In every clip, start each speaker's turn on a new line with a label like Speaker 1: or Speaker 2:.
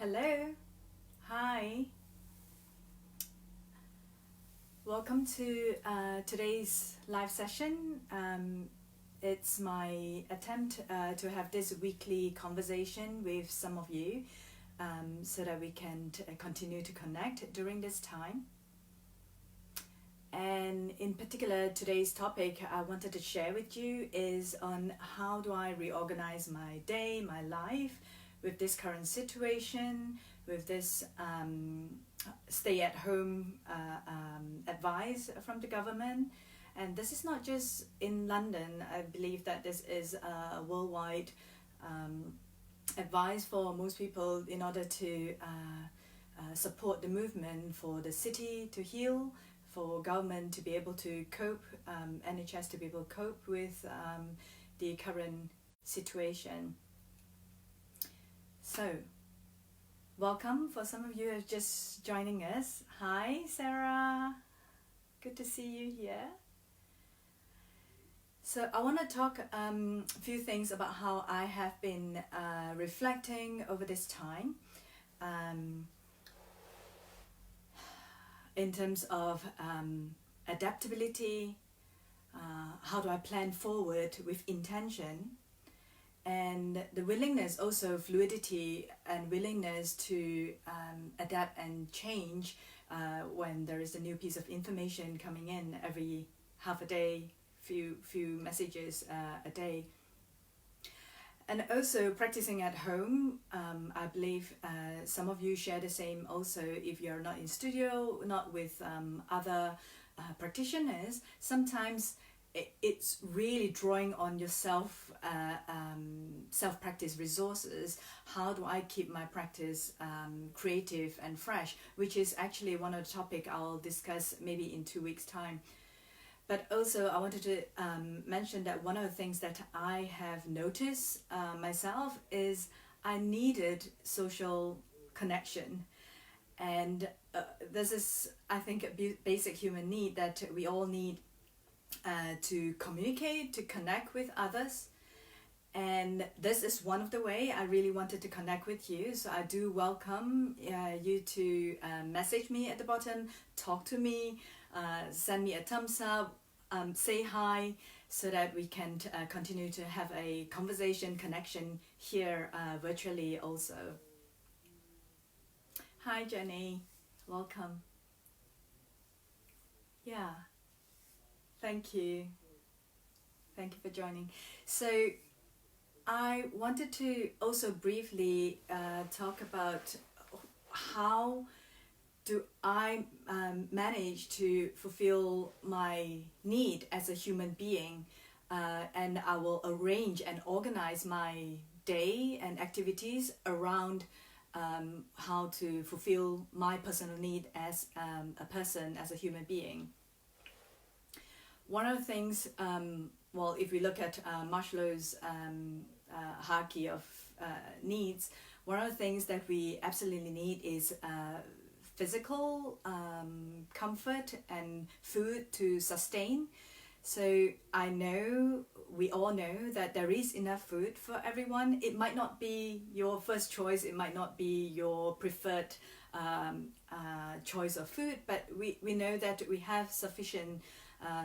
Speaker 1: Hello, hi, welcome to today's live session. It's my attempt to have this weekly conversation with some of you so that we can continue to connect during this time. And in particular, today's topic I wanted to share with you is on how do I reorganize my day, my life with this current situation, with this stay-at-home advice from the government. And this is not just in London. I believe that this is a worldwide advice for most people in order to support the movement for the city to heal, for government to be able to cope, NHS to be able to cope with the current situation. So, welcome for some of you who are just joining us. Hi, Sarah. Good to see you here. So I want to talk a few things about how I have been reflecting over this time in terms of adaptability, how do I plan forward with intention, and the willingness, also fluidity and willingness to adapt and change when there is a new piece of information coming in every half a day, few messages a day. And also practicing at home. I believe some of you share the same also. If you're not in studio, not with other practitioners, sometimes it's really drawing on your self-practice resources. How do I keep my practice creative and fresh, which is actually one of the topics I'll discuss maybe in 2 weeks' time. But also I wanted to mention that one of the things that I have noticed myself is I needed social connection. And this is, I think, a basic human need that we all need to communicate, to connect with others. And this is one of the way I really wanted to connect with you. So I do welcome you to message me at the bottom, talk to me, send me a thumbs up, say hi, so that we can continue to have a conversation, connection here virtually also. Hi Jenny, welcome. Yeah, thank you. Thank you for joining. So I wanted to also briefly talk about how do I manage to fulfill my need as a human being, and I will arrange and organize my day and activities around how to fulfill my personal need as a person, as a human being. One of the things, well, if we look at Maslow's hierarchy of needs, one of the things that we absolutely need is physical comfort and food to sustain. So I know, we all know that there is enough food for everyone. It might not be your first choice, it might not be your preferred choice of food, but we know that we have sufficient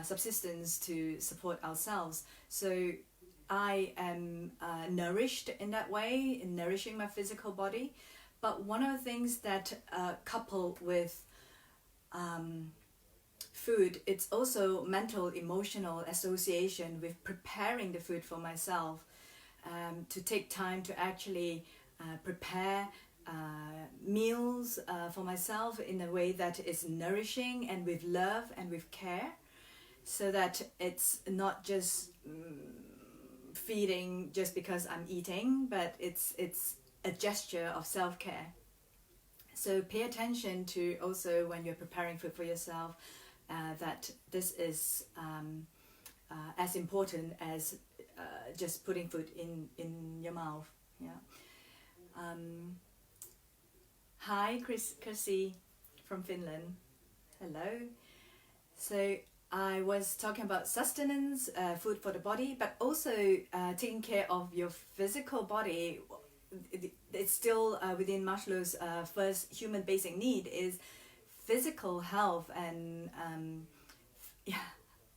Speaker 1: subsistence to support ourselves. So I am nourished in that way, in nourishing my physical body. But one of the things that coupled with food, it's also mental, emotional association with preparing the food for myself, to take time to actually prepare meals for myself in a way that is nourishing and with love and with care, so that it's not just feeding just because I'm eating, but it's a gesture of self-care. So pay attention to also when you're preparing food for yourself, that this is as important as just putting food in your mouth. Yeah. Hi Chrissy from Finland. Hello. So I was talking about sustenance, food for the body, but also taking care of your physical body. it's still within Maslow's first human basic need is physical health and yeah,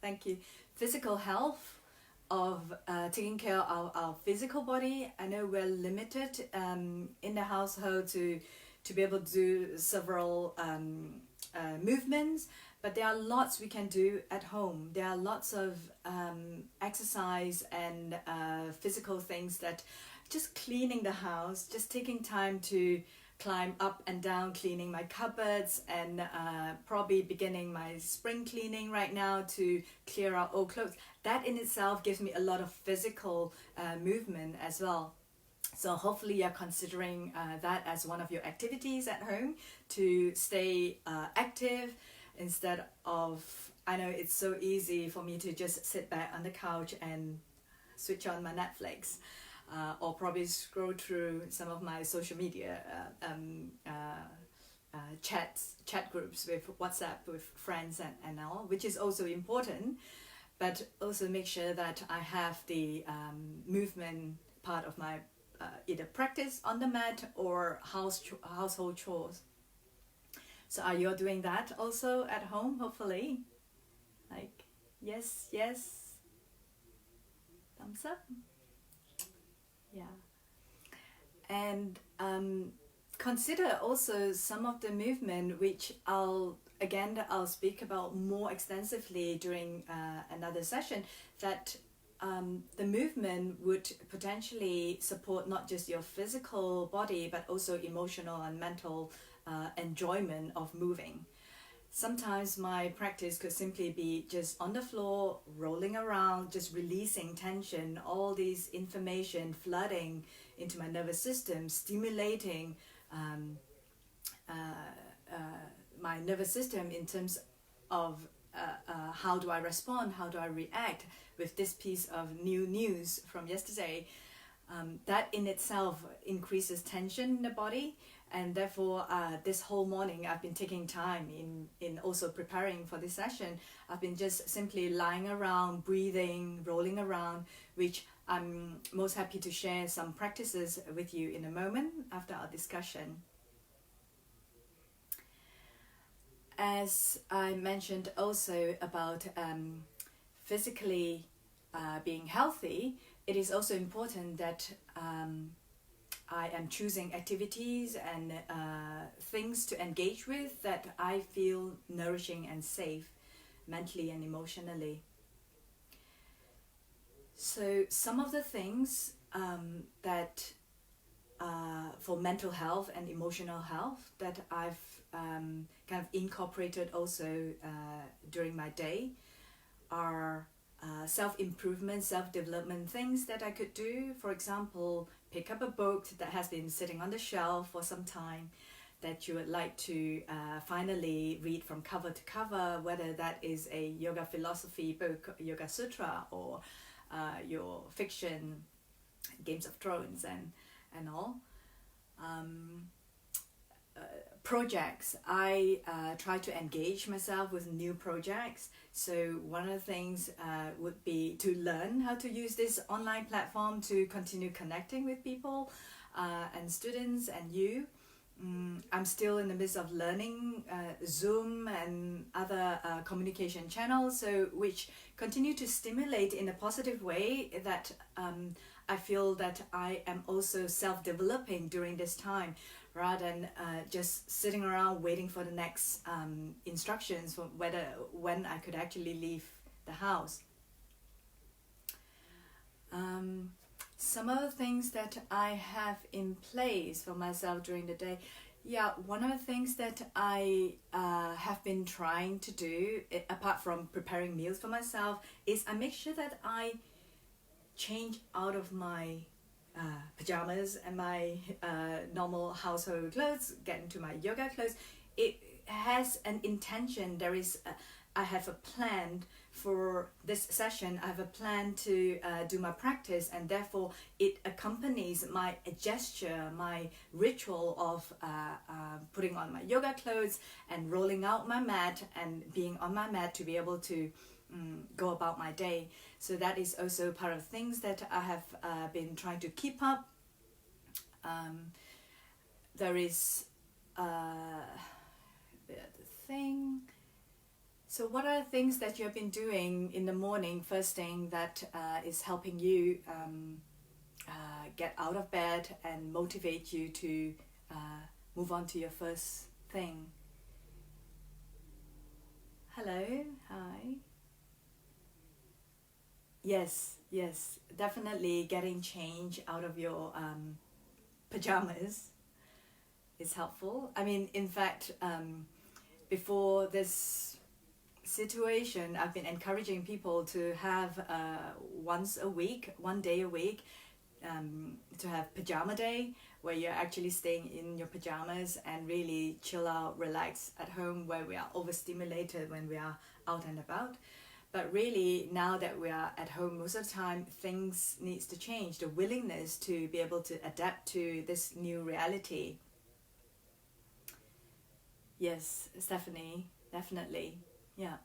Speaker 1: thank you. Physical health of taking care of our physical body. I know we're limited in the household to be able to do several movements, but there are lots we can do at home. There are lots of exercise and physical things, that just cleaning the house, just taking time to climb up and down, cleaning my cupboards, and probably beginning my spring cleaning right now to clear out old clothes. That in itself gives me a lot of physical movement as well. So hopefully you're considering that as one of your activities at home to stay active, instead of, I know it's so easy for me to just sit back on the couch and switch on my Netflix. Or probably scroll through some of my social media chat groups with WhatsApp with friends and all, which is also important, but also make sure that I have the movement part of my either practice on the mat or household chores. So are you doing that also at home, hopefully? Like, yes, thumbs up. Yeah. And consider also some of the movement, which I'll speak about more extensively during another session, that the movement would potentially support not just your physical body, but also emotional and mental enjoyment of moving. Sometimes my practice could simply be just on the floor, rolling around, just releasing tension, all these information flooding into my nervous system, stimulating my nervous system in terms of how do I respond, how do I react with this piece of new news from yesterday. That in itself increases tension in the body, and therefore this whole morning I've been taking time in also preparing for this session. I've been just simply lying around, breathing, rolling around, which I'm most happy to share some practices with you in a moment after our discussion. As I mentioned also about physically being healthy, it is also important that I am choosing activities and things to engage with that I feel nourishing and safe mentally and emotionally. So some of the things that for mental health and emotional health that I've kind of incorporated also during my day are self-improvement, self-development things that I could do. For example, pick up a book that has been sitting on the shelf for some time that you would like to finally read from cover to cover, whether that is a yoga philosophy book, Yoga Sutra, or your fiction, Games of Thrones and all. Projects, I try to engage myself with new projects. So one of the things would be to learn how to use this online platform to continue connecting with people and students and you. I'm still in the midst of learning Zoom and other communication channels, so which continue to stimulate in a positive way that I feel that I am also self-developing during this time, rather than just sitting around waiting for the next instructions for when I could actually leave the house. Some of the things that I have in place for myself during the day, one of the things that I have been trying to do, apart from preparing meals for myself, is I make sure that I change out of my pajamas and my normal household clothes, get into my yoga clothes. It has an intention. I have a plan for this session. I have a plan to do my practice, and therefore it accompanies my gesture, my ritual of putting on my yoga clothes and rolling out my mat and being on my mat to be able to go about my day. So that is also part of things that I have been trying to keep up. there is the other thing. So what are the things that you have been doing in the morning, first thing, that is helping you get out of bed and motivate you to move on to your first thing? Hello, hi. Yes, yes, definitely getting change out of your pajamas is helpful. I mean, in fact, before this situation, I've been encouraging people to have once a week, one day a week, to have pajama day, where you're actually staying in your pajamas and really chill out, relax at home, where we are overstimulated when we are out and about. But really, now that we are at home most of the time, things needs to change. The willingness to be able to adapt to this new reality. Yes, Stephanie, definitely. Yeah.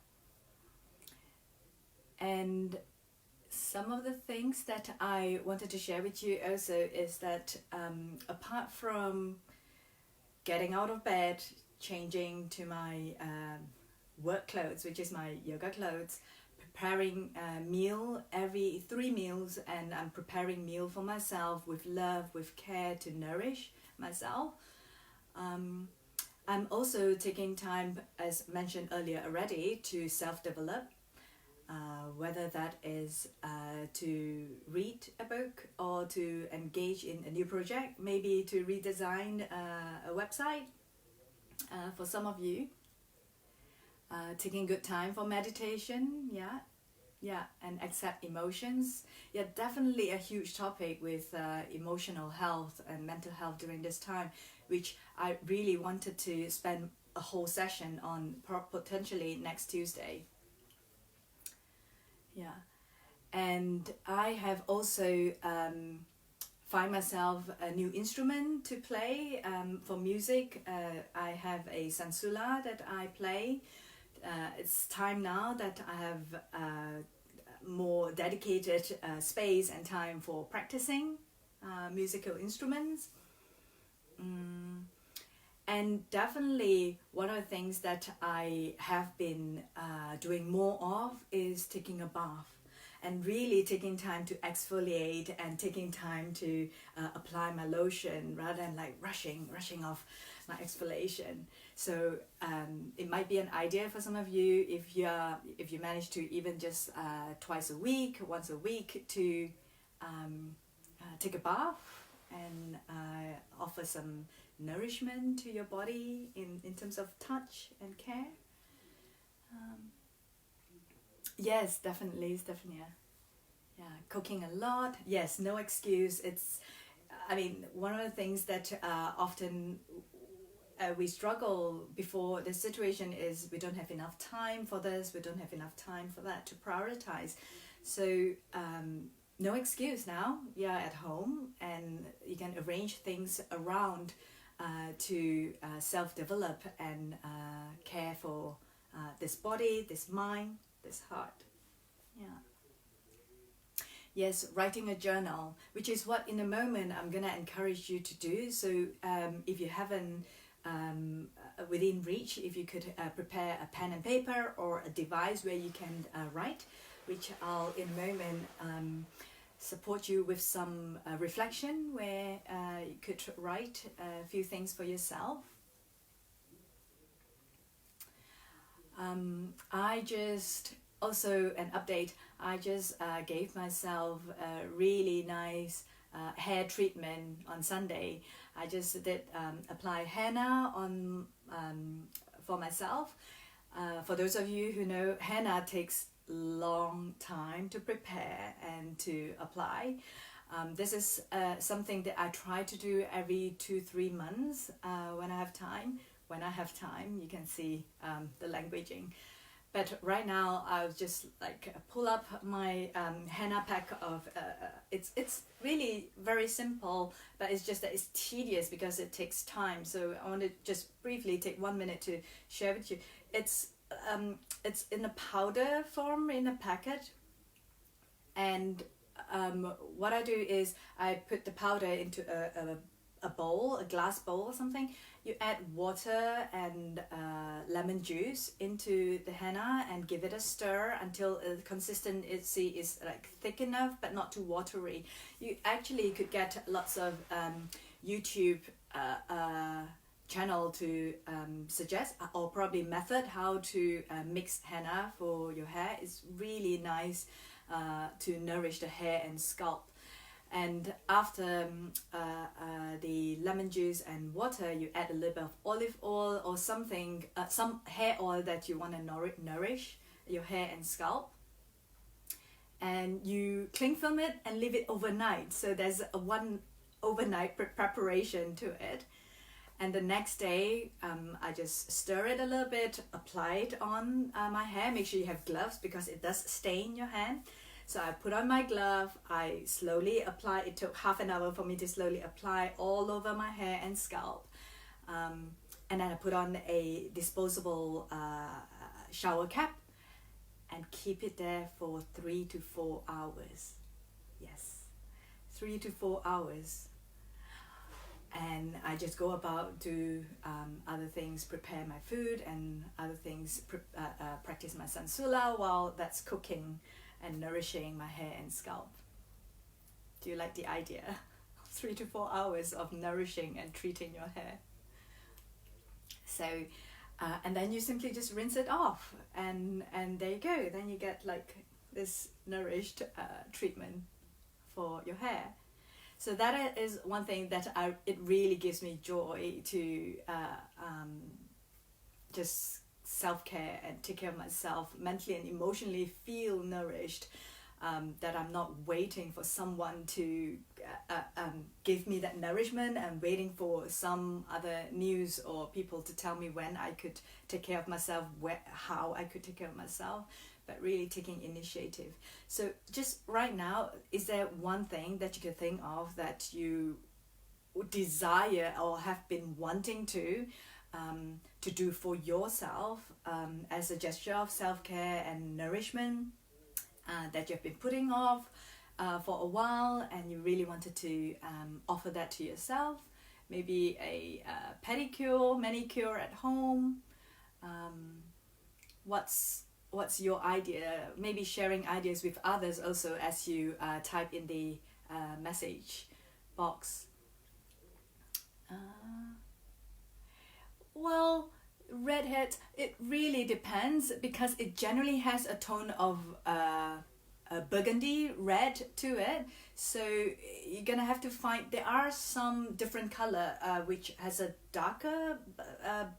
Speaker 1: And some of the things that I wanted to share with you also is that apart from getting out of bed, changing to my work clothes, which is my yoga clothes, preparing a meal every 3 meals, and I'm preparing meal for myself with love, with care to nourish myself. I'm also taking time, as mentioned earlier already, to self-develop, whether that is to read a book or to engage in a new project, maybe to redesign a website for some of you. Taking good time for meditation, yeah, and accept emotions. Yeah, definitely a huge topic with emotional health and mental health during this time, which I really wanted to spend a whole session on, potentially next Tuesday. Yeah, and I have also find myself a new instrument to play for music. I have a sansula that I play. It's time now that I have more dedicated space and time for practicing musical instruments. And definitely one of the things that I have been doing more of is taking a bath, and really taking time to exfoliate and taking time to apply my lotion rather than like rushing off my exfoliation. So it might be an idea for some of you, if you manage to even just twice a week, once a week, to take a bath and offer some nourishment to your body in terms of touch and care. Yes, definitely, Stephanie. Yeah, cooking a lot. Yes, no excuse. I mean, one of the things that often we struggle before the situation is we don't have enough time for this, we don't have enough time for that to prioritize. So no excuse now. You're at home and you can arrange things around to self-develop and care for this body, this mind, this heart. Yeah. Yes, writing a journal, which is what in a moment I'm going to encourage you to do. So if you haven't within reach, if you could prepare a pen and paper or a device where you can write, which I'll in a moment support you with some reflection where you could write a few things for yourself. I just, also an update, I just gave myself a really nice hair treatment on Sunday. I just did apply henna on for myself. For those of you who know, henna takes long time to prepare and to apply. This is something that I try to do every 2-3 months when I have time. When I have time, you can see the languaging. But right now, I'll just like pull up my henna pack of. It's really very simple, but it's just that it's tedious because it takes time. So I want to just briefly take 1 minute to share with you. It's in a powder form in a packet, and what I do is I put the powder into bowl, a glass bowl or something. You add water and lemon juice into the henna and give it a stir until the consistency is like thick enough but not too watery. You actually could get lots of YouTube channel to suggest or probably method how to mix henna for your hair. It's really nice to nourish the hair and scalp. And after the lemon juice and water, you add a little bit of olive oil or something, some hair oil that you want to nourish your hair and scalp. And you cling film it and leave it overnight. So there's one overnight preparation to it. And the next day, I just stir it a little bit, apply it on my hair. Make sure you have gloves because it does stain your hand. So I put on my glove, I slowly apply, it took half an hour for me to slowly apply all over my hair and scalp. And then I put on a disposable shower cap and keep it there for 3 to 4 hours. Yes, 3 to 4 hours. And I just go about do other things, prepare my food and other things, practice my sansula while that's cooking and nourishing my hair and scalp. Do you like the idea? 3 to 4 hours of nourishing and treating your hair. So, and then you simply just rinse it off, and there you go. Then you get like this nourished treatment for your hair. So that is one thing that it really gives me joy to just self-care and take care of myself mentally and emotionally, feel nourished, that I'm not waiting for someone to give me that nourishment and waiting for some other news or people to tell me when I could take care of myself, how I could take care of myself, but really taking initiative. So just right now, is there one thing that you could think of that you desire or have been wanting to do for yourself as a gesture of self-care and nourishment that you've been putting off for a while, and you really wanted to offer that to yourself? Maybe a pedicure, manicure at home. What's your idea? Maybe sharing ideas with others also as you type in the message box. Well, redhead, it really depends because it generally has a tone of a burgundy red to it. So you're gonna have to find, there are some different color which has a darker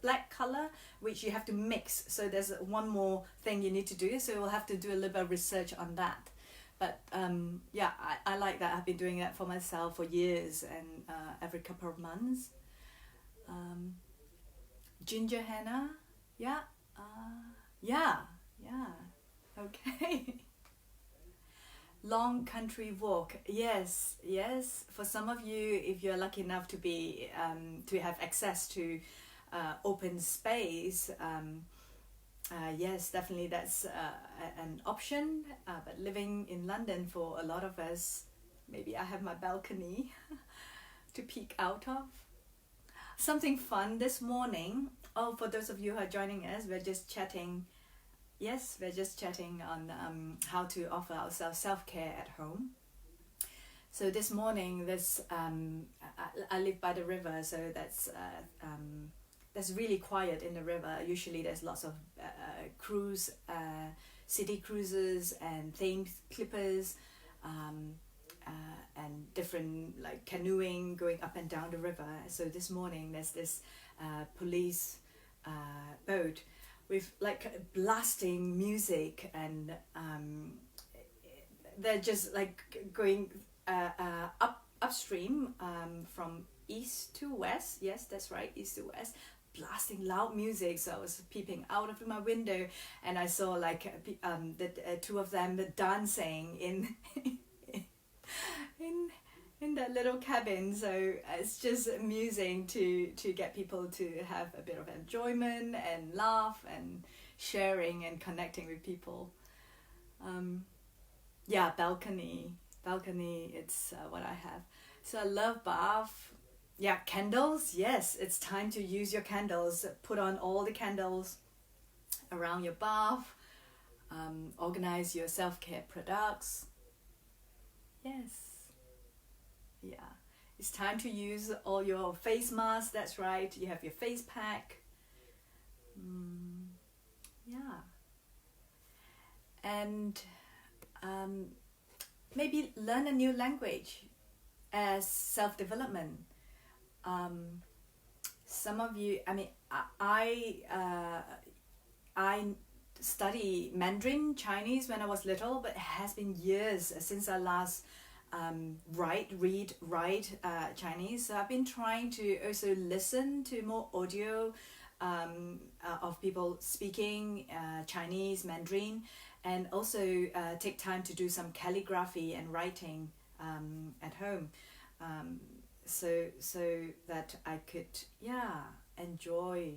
Speaker 1: black color which you have to mix. So there's one more thing you need to do. So you'll have to do a little bit of research on that. But yeah, I like that. I've been doing that for myself for years and every couple of months. Ginger henna, yeah, okay. Long country walk, yes. For some of you, if you're lucky enough to be to have access to open space, yes, definitely that's an option. But living in London for a lot of us, maybe I have my balcony to peek out of. Something fun this morning. Oh, for those of you who are joining us, we're just chatting. Yes, we're just chatting on how to offer ourselves self-care at home. So this morning, I live by the river, so that's really quiet in the river. Usually there's lots of city cruises and Thames clippers, and different like canoeing going up and down the river. So this morning there's this police boat with like blasting music, and they're just like going upstream from east to west. Yes, that's right, east to west, blasting loud music. So I was peeping out of my window and I saw like the two of them dancing in that little cabin. So it's just amusing to get people to have a bit of enjoyment and laugh and sharing and connecting with people. Yeah, balcony, it's what I have. So I love bath. Yeah, candles. Yes, it's time to use your candles. Put on all the candles around your bath. Organize your self-care products. Yes. Yeah. It's time to use all your face masks. That's right. You have your face pack. Yeah. And um, maybe learn a new language as self-development. Some of you, I mean, I study Mandarin Chinese when I was little, but it has been years since I last write Chinese. So I've been trying to also listen to more audio of people speaking Chinese, Mandarin, and also take time to do some calligraphy and writing at home, so that I could enjoy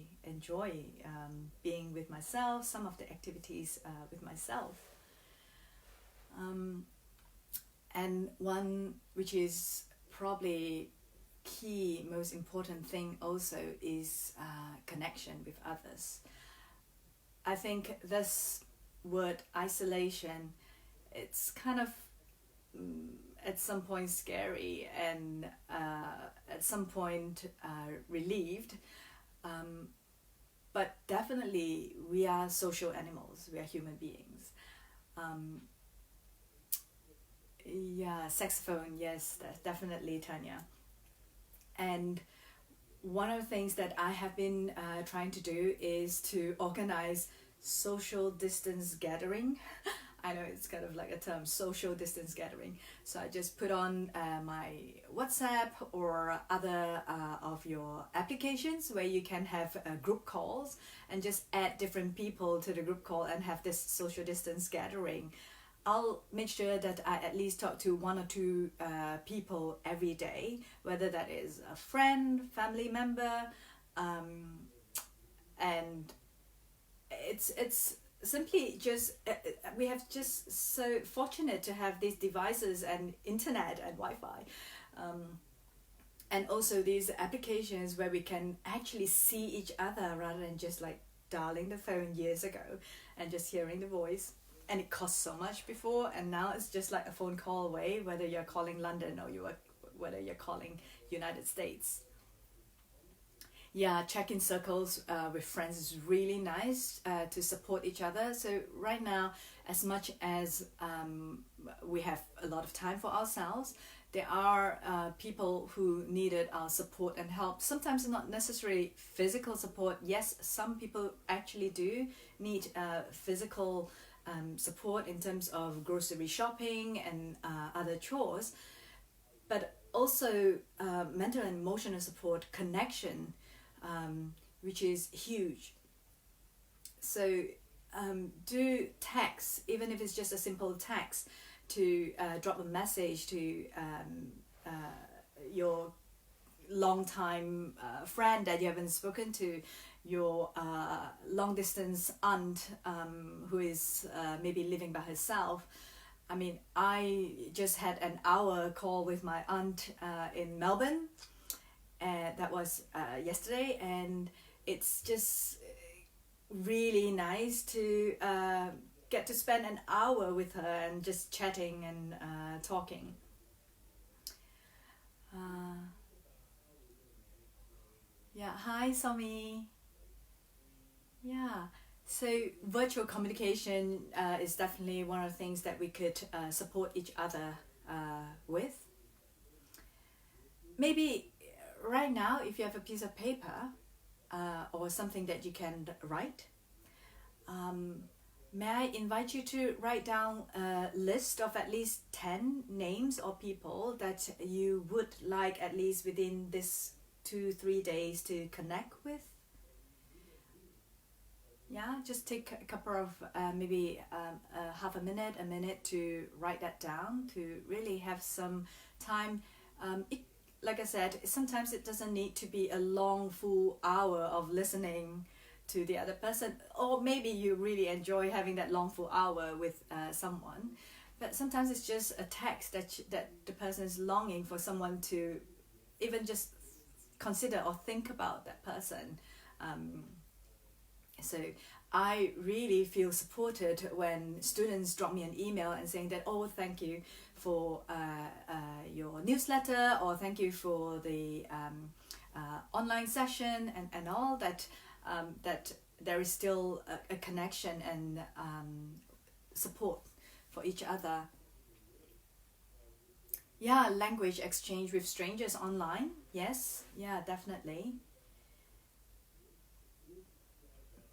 Speaker 1: being with myself, some of the activities with myself. And one which is probably key, most important thing also is connection with others. I think this word isolation, it's kind of at some point scary and at some point relieved, but definitely we are social animals, we are human beings. Yeah, saxophone, yes, that's definitely Tanya. And one of the things that I have been trying to do is to organize social distance gathering. I know it's kind of like a term, social distance gathering. So I just put on my WhatsApp or other of your applications where you can have group calls and just add different people to the group call and have this social distance gathering. I'll make sure that I at least talk to one or two people every day, whether that is a friend, family member, and it's simply just we have just so fortunate to have these devices and internet and Wi-Fi, and also these applications where we can actually see each other rather than just like dialing the phone years ago and just hearing the voice. And it cost so much before, and now it's just like a phone call away, whether you're calling London or whether you're calling United States. Yeah, check-in circles with friends is really nice to support each other. So right now, as much as we have a lot of time for ourselves, there are people who needed our support and help. Sometimes not necessarily physical support. Yes, some people actually do need physical support in terms of grocery shopping and other chores, but also mental and emotional support, connection, which is huge. So do text, even if it's just a simple text, to drop a message to your long-time friend that you haven't spoken to, your long-distance aunt who is maybe living by herself. I mean, I just had an hour call with my aunt in Melbourne, and that was yesterday, and it's just really nice to get to spend an hour with her and just chatting and talking. Yeah, hi Somi. Yeah, so virtual communication is definitely one of the things that we could support each other with. Maybe right now, if you have a piece of paper or something that you can write, may I invite you to write down a list of at least 10 names or people that you would like at least within this 2-3 days to connect with? Yeah, just take a couple of maybe half a minute to write that down, to really have some time. Like I said, sometimes it doesn't need to be a long full hour of listening to the other person, or maybe you really enjoy having that long full hour with someone, but sometimes it's just a text that the person is longing for someone to even just consider or think about that person. So I really feel supported when students drop me an email and saying that, oh, thank you for your newsletter, or thank you for the online session, and all that, that there is still a connection and support for each other. Yeah, language exchange with strangers online. Yes, yeah, definitely.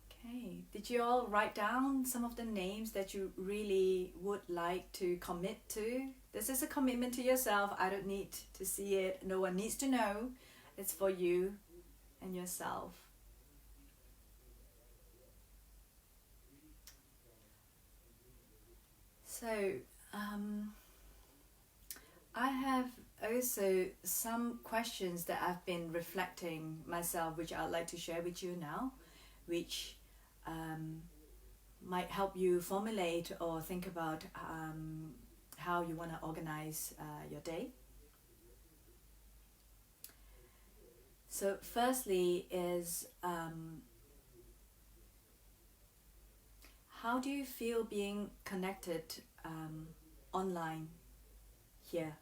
Speaker 1: Okay, did you all write down some of the names that you really would like to commit to? This is a commitment to yourself. I don't need to see it. No one needs to know. It's for you and yourself. So, I have also some questions that I've been reflecting myself, which I'd like to share with you now, which might help you formulate or think about how you want to organize your day. So firstly is, how do you feel being connected online here?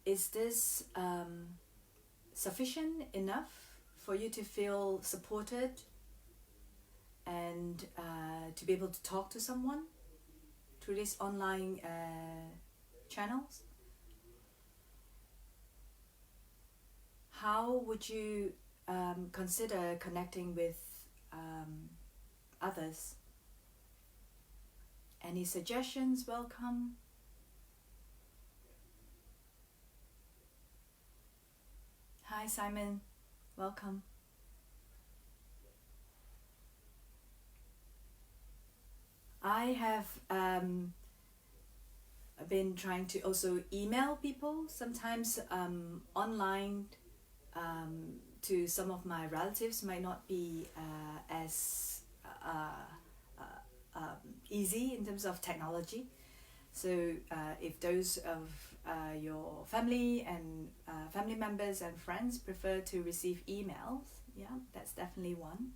Speaker 1: Is this sufficient enough for you to feel supported and to be able to talk to someone through these online channels? How would you consider connecting with others? Any suggestions? Welcome. Hi Simon, welcome. I have been trying to also email people, sometimes online, to some of my relatives might not be as easy in terms of technology. So if those of your family and family members and friends prefer to receive emails, yeah, that's definitely one.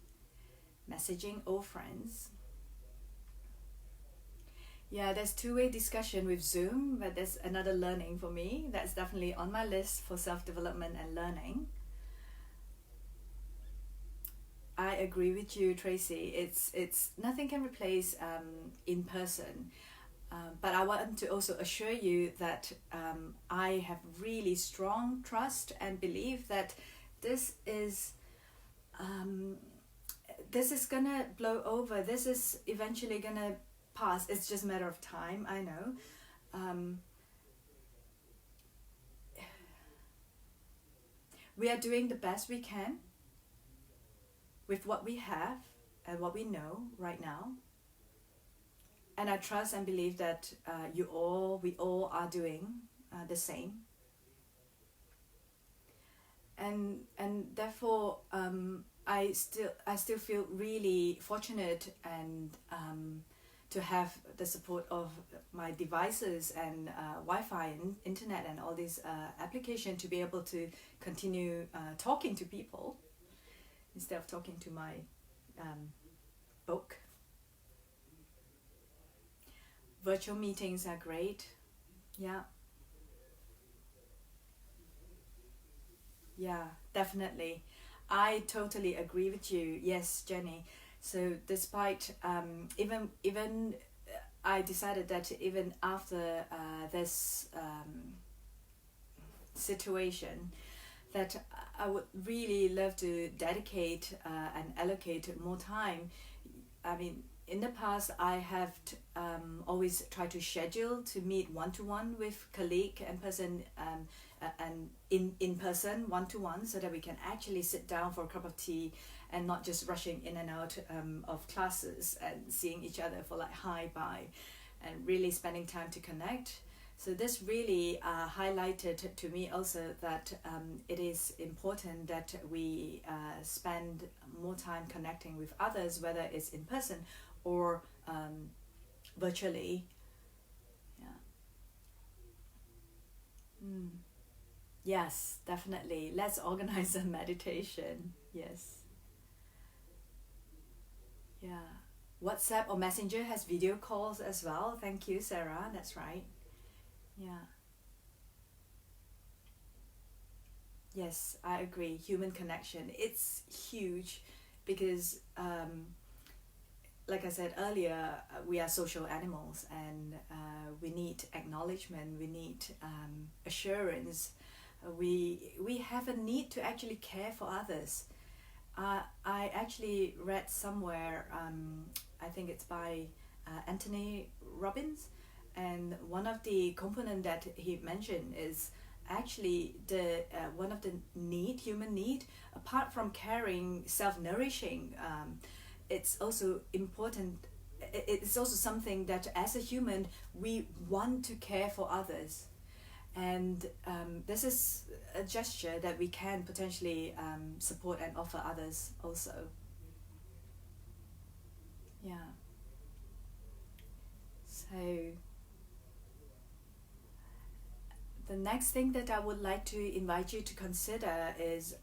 Speaker 1: Messaging old friends. Yeah, there's two-way discussion with Zoom, but there's another learning for me. That's definitely on my list for self-development and learning. I agree with you, Tracy. It's nothing can replace in person. But I want to also assure you that I have really strong trust and belief that this is gonna blow over. This is eventually gonna pass. It's just a matter of time. I know. We are doing the best we can with what we have and what we know right now. And I trust and believe that we all are doing the same. And therefore, I still feel really fortunate and to have the support of my devices and Wi-Fi and internet and all these applications to be able to continue talking to people instead of talking to my book. Virtual meetings are great. Yeah. Yeah, definitely. I totally agree with you. Yes, Jenny. So despite even I decided that even after this situation, that I would really love to dedicate and allocate more time. I mean, in the past, I have always tried to schedule to meet one-to-one with colleague and person and in person one-to-one, so that we can actually sit down for a cup of tea and not just rushing in and out of classes and seeing each other for like hi bye, and really spending time to connect. So this really highlighted to me also that it is important that we spend more time connecting with others, whether it's in person or virtually. Yeah. Yes, definitely. Let's organize a meditation. Yes. Yeah. WhatsApp or Messenger has video calls as well. Thank you, Sarah. That's right. Yeah. Yes, I agree. Human connection. It's huge because, like I said earlier, we are social animals and we need acknowledgement, we need assurance. We have a need to actually care for others. I actually read somewhere, I think it's by Anthony Robbins, and one of the component that he mentioned is actually the one of the human need, apart from caring, self-nourishing. It's also important. It's also something that as a human we want to care for others, and this is a gesture that we can potentially support and offer others also. Yeah. So the next thing that I would like to invite you to consider is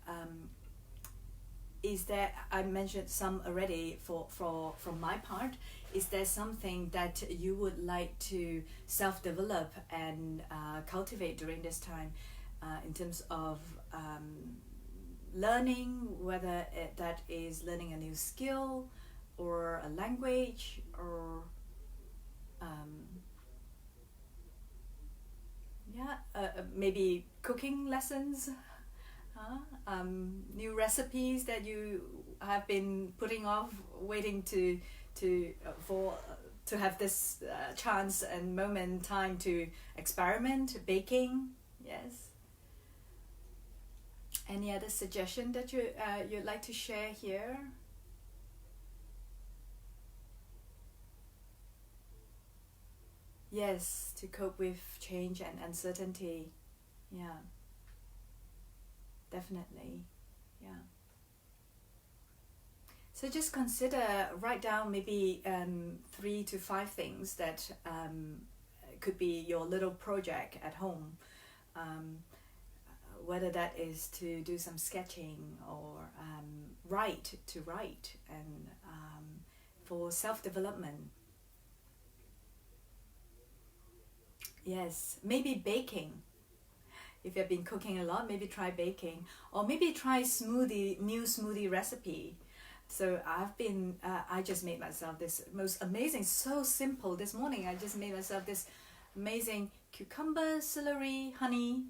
Speaker 1: that I mentioned some already for from my part. Is there something that you would like to self-develop and cultivate during this time, in terms of learning, whether that is learning a new skill or a language, or um, yeah, maybe cooking lessons, new recipes that you have been putting off, waiting to have this chance and moment time to experiment, baking. Yes. Any other suggestion that you'd like to share here? Yes, to cope with change and uncertainty. Yeah, definitely. Yeah. So just consider, write down maybe 3 to 5 things that could be your little project at home. Um, whether that is to do some sketching or write, and for self development. Yes, maybe baking. If you've been cooking a lot, maybe try baking, or maybe try new smoothie recipe. So I just made myself this most amazing, so simple. This morning, I just made myself this amazing cucumber, celery, honey,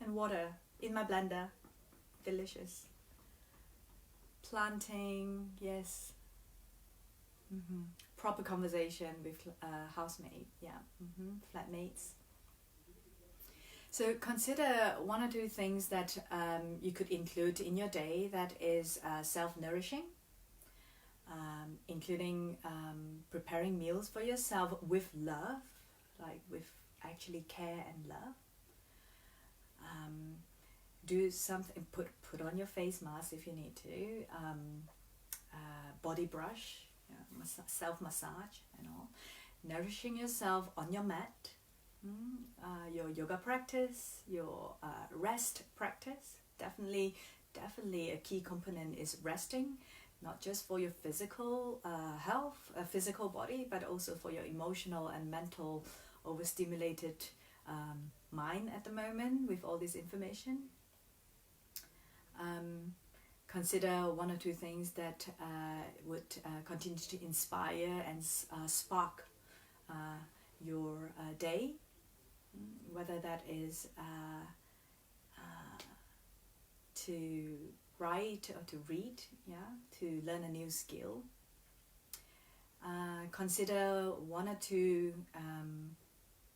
Speaker 1: and water in my blender. Delicious. Planting, yes. Proper conversation with housemate, yeah. Flatmates. So consider 1 or 2 things that you could include in your day that is self-nourishing, including preparing meals for yourself with love, like with actually care and love. Um, do something, put on your face mask if you need to, body brush, self massage and all, nourishing yourself on your mat, your yoga practice, your rest practice. Definitely a key component is resting, not just for your physical health, physical body, but also for your emotional and mental overstimulated mind at the moment with all this information. Consider 1 or 2 things that would continue to inspire and spark your day, whether that is to write or to read, yeah, to learn a new skill. Consider 1 or 2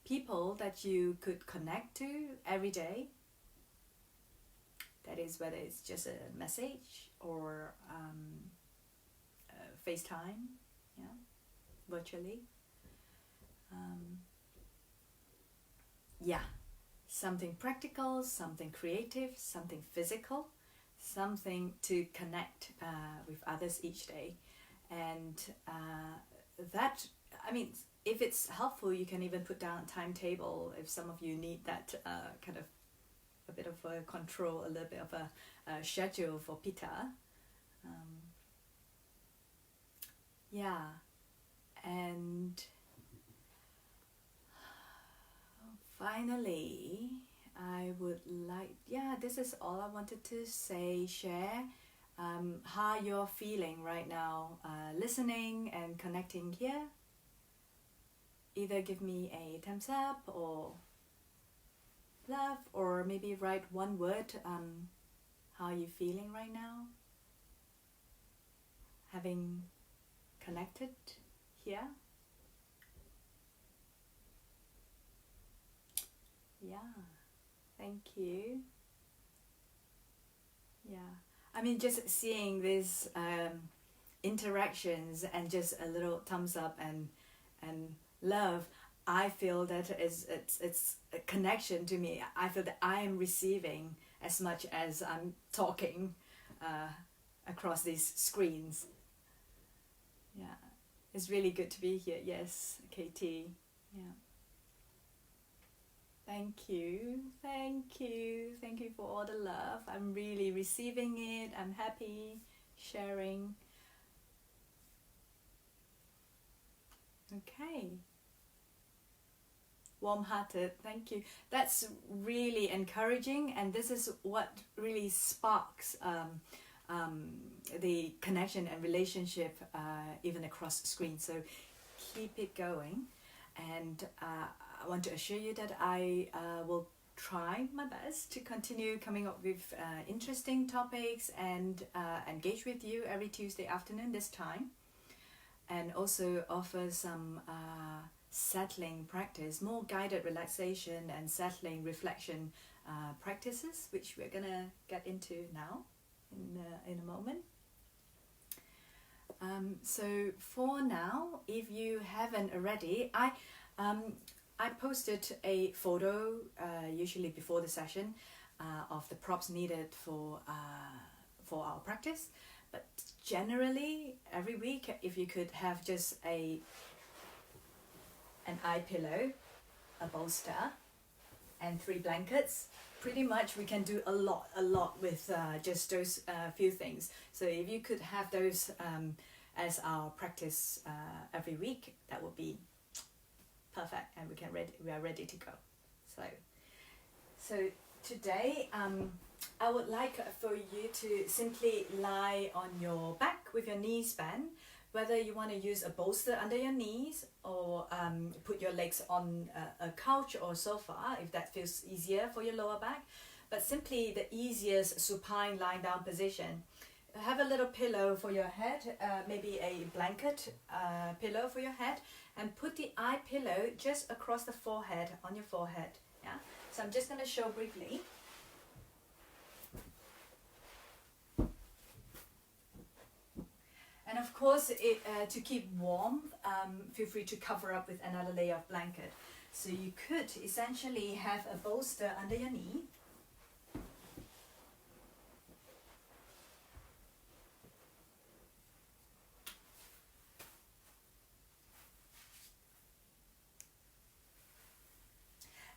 Speaker 1: people that you could connect to every day. That is, whether it's just a message or FaceTime, yeah, virtually. Yeah, something practical, something creative, something physical, something to connect with others each day. And that, I mean, if it's helpful, you can even put down a timetable if some of you need that kind of a bit of a control, a little bit of a schedule for Pitta. Yeah, and finally, I would like, yeah, this is all I wanted to say, share how you're feeling right now, listening and connecting here. Either give me a thumbs up or love, or maybe write one word, how you feeling right now, having connected here. Yeah, thank you. Yeah, I mean, just seeing these interactions and just a little thumbs up and love, I feel that it's a connection to me. I feel that I am receiving as much as I'm talking across these screens. Yeah, it's really good to be here. Yes, Katie. Yeah. Thank you, thank you, thank you for all the love. I'm really receiving it. I'm happy sharing. Okay. Warm-hearted, thank you. That's really encouraging, and this is what really sparks the connection and relationship even across screens. So keep it going, and I want to assure you that I will try my best to continue coming up with interesting topics and engage with you every Tuesday afternoon this time, and also offer some settling practice, more guided relaxation and settling reflection practices, which we're gonna get into now in a moment. So for now, if you haven't already, I posted a photo usually before the session of the props needed for our practice, but generally every week, if you could have just an eye pillow, a bolster, and 3 blankets, pretty much we can do a lot with just those few things. So if you could have those as our practice every week, that would be perfect, and we are ready to go. So today I would like for you to simply lie on your back with your knees bent, whether you want to use a bolster under your knees or put your legs on a couch or sofa if that feels easier for your lower back, but simply the easiest supine lying down position. Have a little pillow for your head, maybe a blanket pillow for your head, and put the eye pillow just across the forehead, on your forehead. Yeah. So I'm just going to show briefly. And of course, to keep warm, feel free to cover up with another layer of blanket. So you could essentially have a bolster under your knee.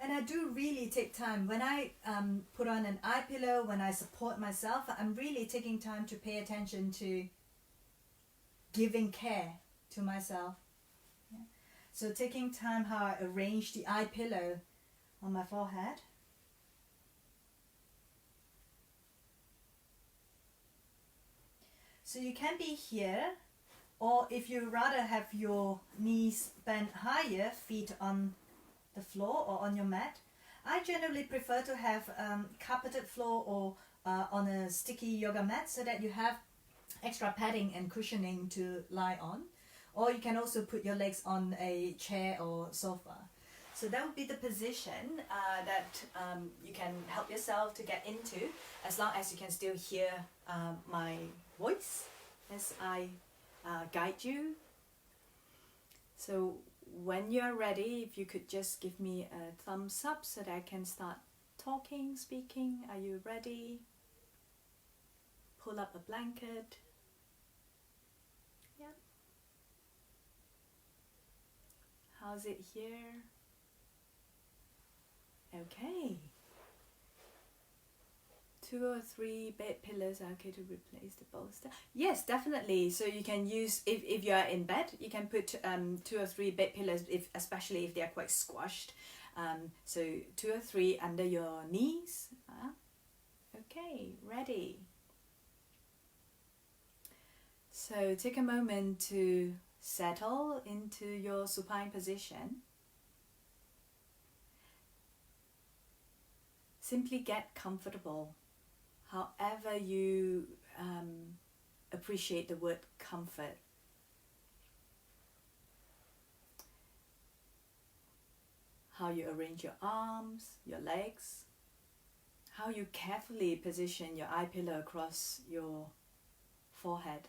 Speaker 1: And I do really take time. When I put on an eye pillow, when I support myself, I'm really taking time to pay attention to giving care to myself. Yeah. So taking time how I arrange the eye pillow on my forehead. So you can be here, or if you rather have your knees bent higher, feet on the floor or on your mat. I generally prefer to have carpeted floor or on a sticky yoga mat, so that you have extra padding and cushioning to lie on. Or you can also put your legs on a chair or sofa. So that would be the position that you can help yourself to get into, as long as you can still hear my voice as I guide you. So when you're ready, if you could just give me a thumbs up so that I can start talking, speaking. Are you ready? Pull up a blanket. Yep. How's it here? Okay. 2 or 3 bed pillows are okay to replace the bolster? Yes, definitely. So you can use, if you are in bed, you can put 2 or 3 bed pillows, especially if they are quite squashed. So 2 or 3 under your knees. Okay, ready. So take a moment to settle into your supine position. Simply get comfortable. However you appreciate the word comfort. How you arrange your arms, your legs, how you carefully position your eye pillow across your forehead.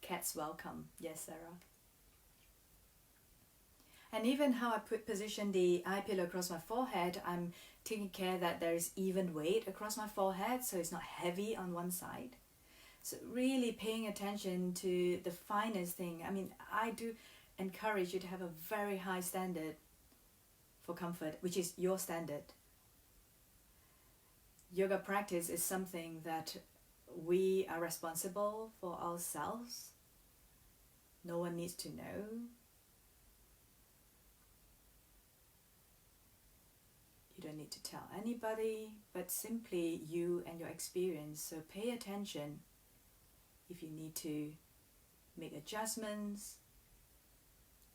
Speaker 1: Cats welcome. Yes, Sarah. And even how I position the eye pillow across my forehead, I'm taking care that there is even weight across my forehead, so it's not heavy on one side. So really paying attention to the finest thing. I mean, I do encourage you to have a very high standard for comfort, which is your standard. Yoga practice is something that we are responsible for ourselves. No one needs to know. You don't need to tell anybody, but simply you and your experience. So pay attention if you need to make adjustments,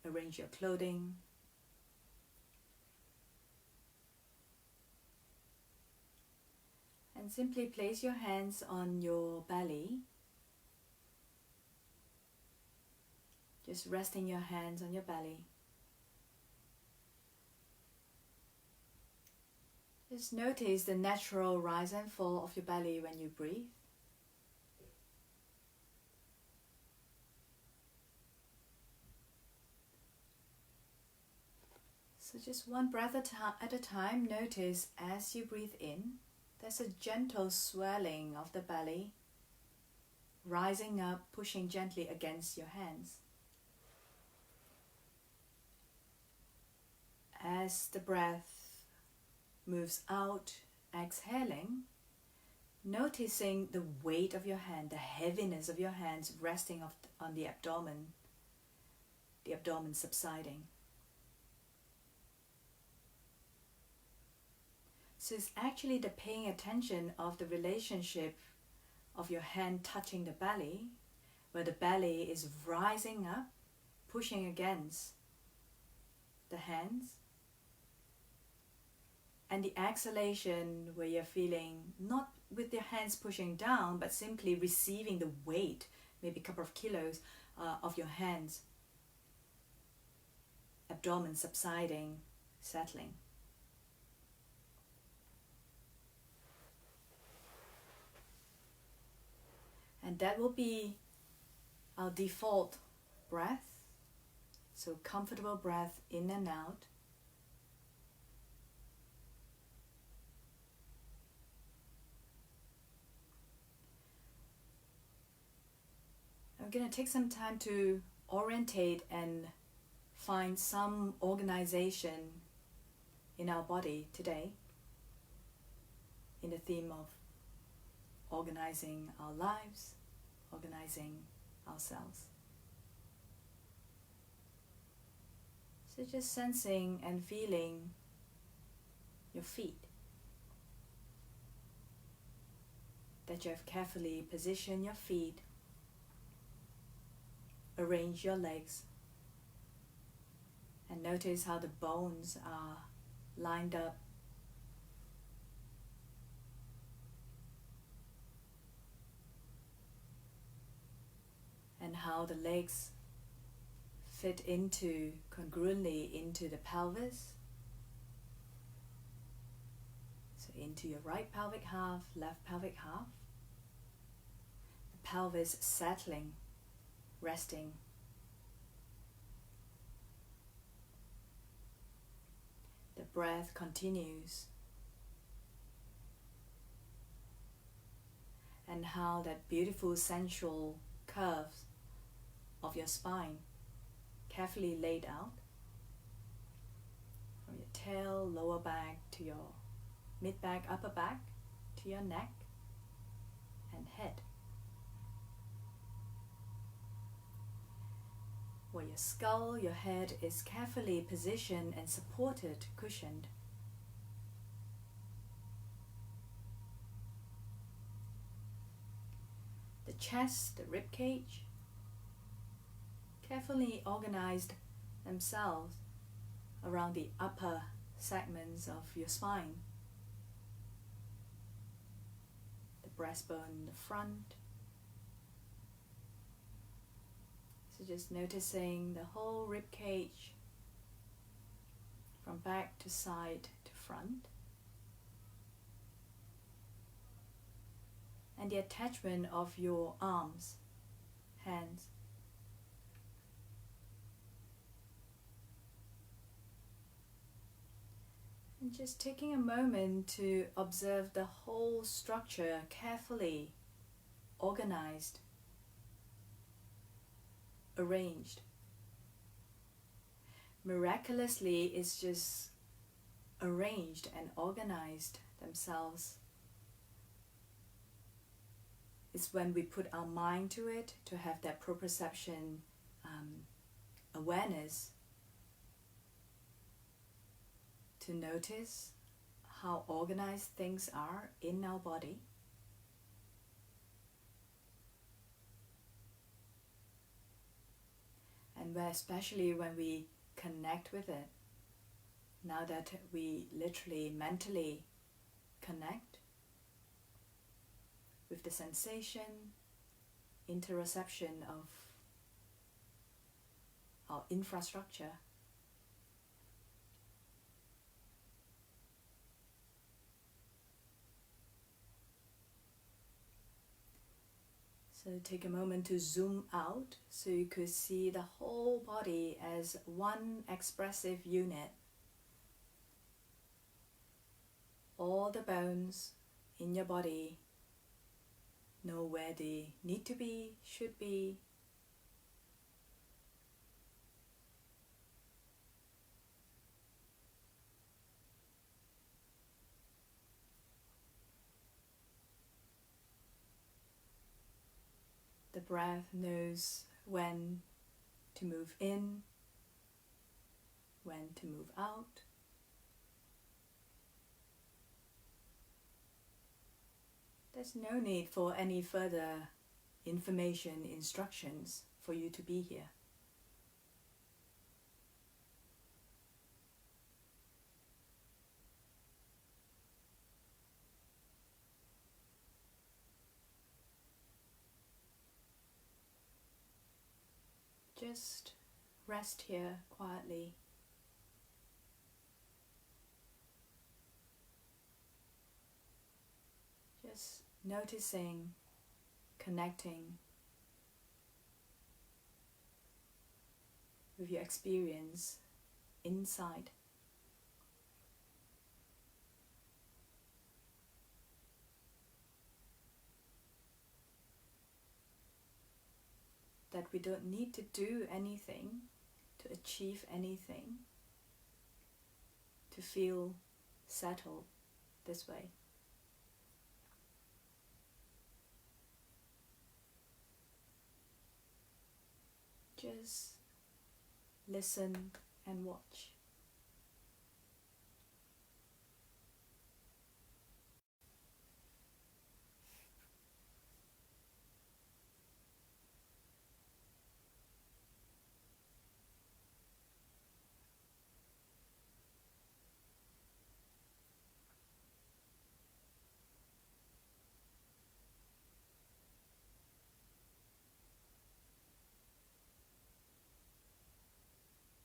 Speaker 1: arrange your clothing. And simply place your hands on your belly. Just resting your hands on your belly. Just notice the natural rise and fall of your belly when you breathe. So just one breath at a time, notice as you breathe in, there's a gentle swelling of the belly, rising up, pushing gently against your hands. As the breath moves out, exhaling, noticing the weight of your hand, the heaviness of your hands resting on the abdomen subsiding. So it's actually the paying attention of the relationship of your hand touching the belly, where the belly is rising up, pushing against the hands, and the exhalation where you're feeling not with your hands pushing down, but simply receiving the weight, maybe a couple of kilos of your hands, abdomen subsiding, settling. And that will be our default breath. So comfortable breath in and out. I'm going to take some time to orientate and find some organization in our body today, in the theme of organizing our lives, organizing ourselves. So just sensing and feeling your feet, that you have carefully positioned your feet, arrange your legs, and notice how the bones are lined up. And how the legs fit congruently into the pelvis. So into your right pelvic half, left pelvic half. The pelvis settling, resting. The breath continues. And how that beautiful sensual curves of your spine carefully laid out, from your tail, lower back, to your mid back, upper back, to to your neck and head, where your skull, your head is carefully positioned and supported, cushioned. The chest, the rib cage, carefully organized themselves around the upper segments of your spine. The breastbone in the front. So just noticing the whole rib cage from back to side to front. And the attachment of your arms, hands. And just taking a moment to observe the whole structure carefully organized, arranged. Miraculously, it's just arranged and organized themselves. It's when we put our mind to it, to have that proprioception awareness, to notice how organized things are in our body. And where especially when we connect with it, now that we literally mentally connect with the sensation, interoception of our infrastructure, so take a moment to zoom out so you could see the whole body as one expressive unit. All the bones in your body know where they need to be, should be. The breath knows when to move in, when to move out. There's no need for any further information, instructions for you to be here. Just rest here quietly. Just noticing, connecting with your experience inside. That we don't need to do anything, to achieve anything, to feel settled this way. Just listen and watch.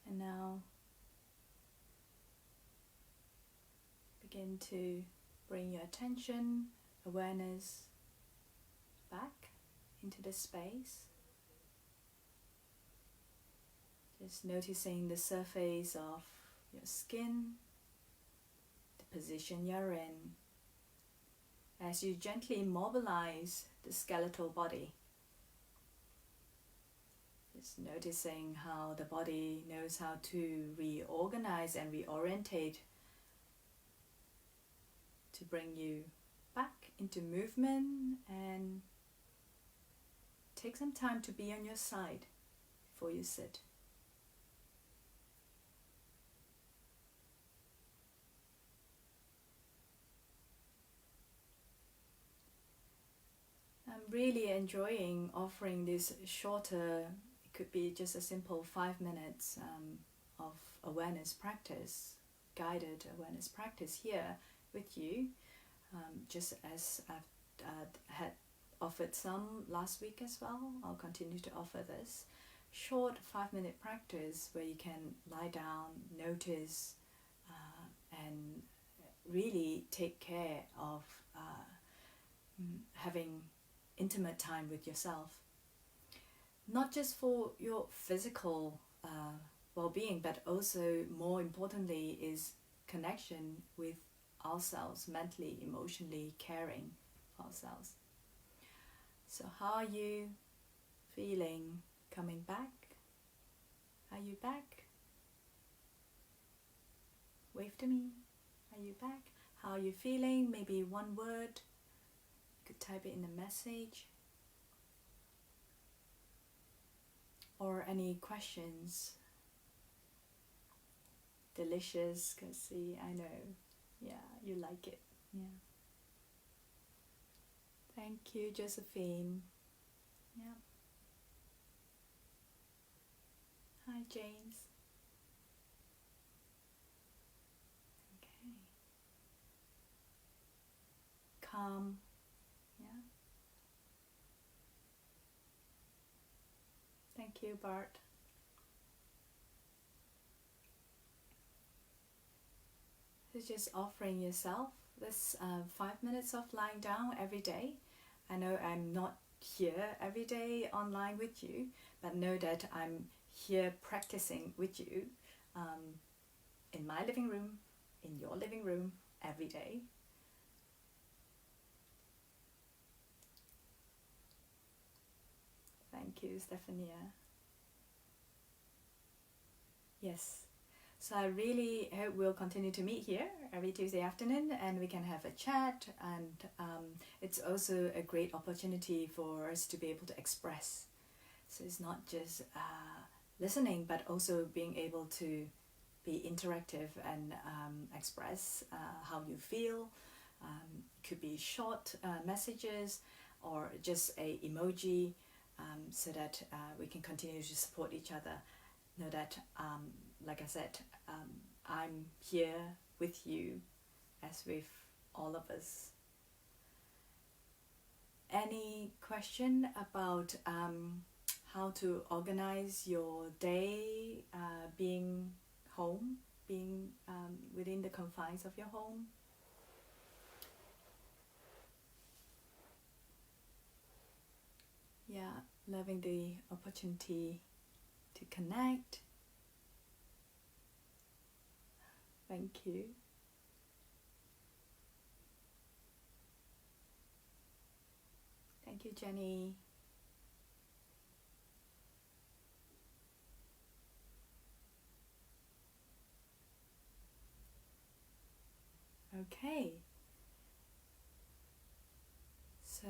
Speaker 1: And now begin to bring your attention, awareness back into the space. Just noticing the surface of your skin, the position you're in, as you gently mobilize the skeletal body. Just noticing how the body knows how to reorganize and reorientate to bring you back into movement, and take some time to be on your side before you sit. I'm really enjoying offering this shorter, it could be just a simple 5 minutes of awareness practice, guided awareness practice here with you, just as I've had offered some last week as well. I'll continue to offer this short 5-minute practice where you can lie down, notice, and really take care of having intimate time with yourself. Not just for your physical well-being, but also more importantly is connection with ourselves, mentally, emotionally caring for ourselves. So how are you feeling coming back? Are you back? Wave to me. Are you back? How are you feeling? Maybe one word. You could type it in the message. Or any questions. Delicious, because see, I know. Yeah, you like it. Yeah. Thank you, Josephine. Yeah. Hi, James. Okay. Calm. Yeah. Thank you, Bart. It's just offering yourself this 5 minutes of lying down every day. I know I'm not here every day online with you, but know that I'm here practicing with you in my living room, in your living room, every day. Thank you, Stephania. Yes. So I really hope we'll continue to meet here every Tuesday afternoon and we can have a chat, and it's also a great opportunity for us to be able to express. So it's not just listening, but also being able to be interactive and express how you feel. It could be short messages or just a emoji, so that we can continue to support each other. Know that, like I said, I'm here with you, as with all of us. Any question about how to organize your day, being home, being within the confines of your home? Yeah, loving the opportunity to connect. Thank you. Thank you, Jenny. Okay. So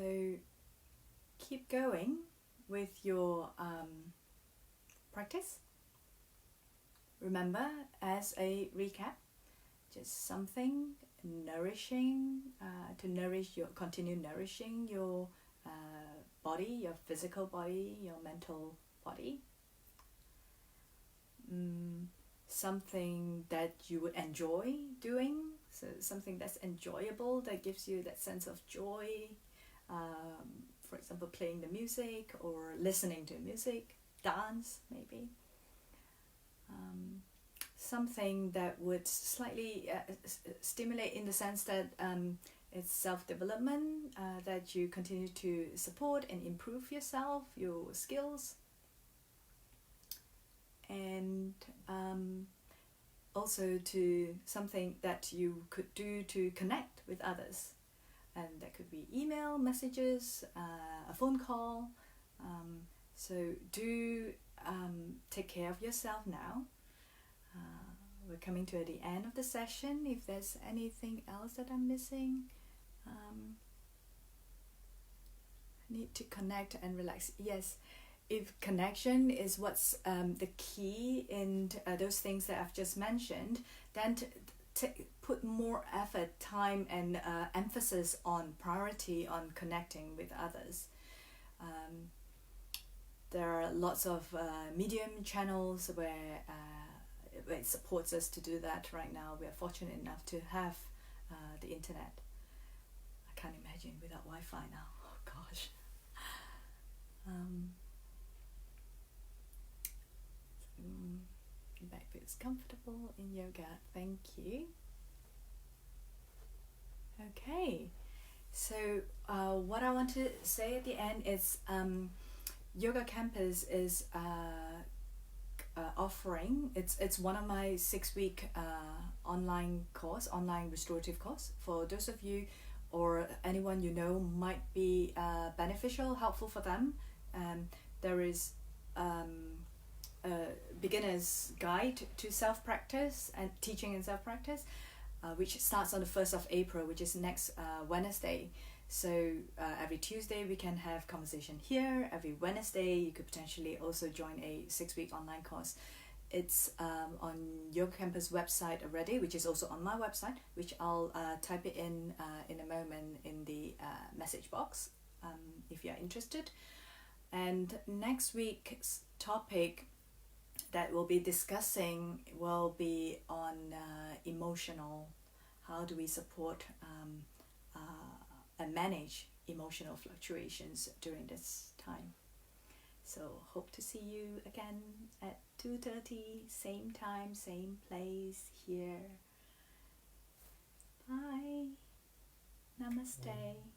Speaker 1: keep going with your practice. Remember, as a recap, just something nourishing to continue nourishing your body, your physical body, your mental body. Something that you would enjoy doing, so something that's enjoyable, that gives you that sense of joy. For example, playing the music or listening to music, dance maybe. Something that would slightly stimulate in the sense that it's self-development, that you continue to support and improve yourself, your skills, and also to something that you could do to connect with others, and that could be email, messages, a phone call. So do take care of yourself now. We're coming to the end of the session. If there's anything else that I'm missing, Need to connect and relax. Yes, if connection is what's the key in those things that I've just mentioned, then put more effort, time, and emphasis on priority on connecting with others. There are lots of Medium channels where it supports us to do that right now. We are fortunate enough to have the internet. I can't imagine without Wi-Fi now. Oh gosh. Back feels comfortable in yoga. Thank you. Okay, so what I want to say at the end is Yoga Campus is offering, it's one of my 6-week online restorative course. For those of you or anyone you know might be beneficial, helpful for them, there is a beginner's guide to self-practice and teaching and self-practice, which starts on the 1st of April, which is next Wednesday. So every Tuesday we can have conversation here. Every Wednesday you could potentially also join a 6-week online course. It's on Yoga Campus website already, which is also on my website, which I'll type it in a moment in the message box if you're interested. And next week's topic that we'll be discussing will be on emotional. How do we support and manage emotional fluctuations during this time? So hope to see you again at 2:30, same time, same place here. Bye. Namaste.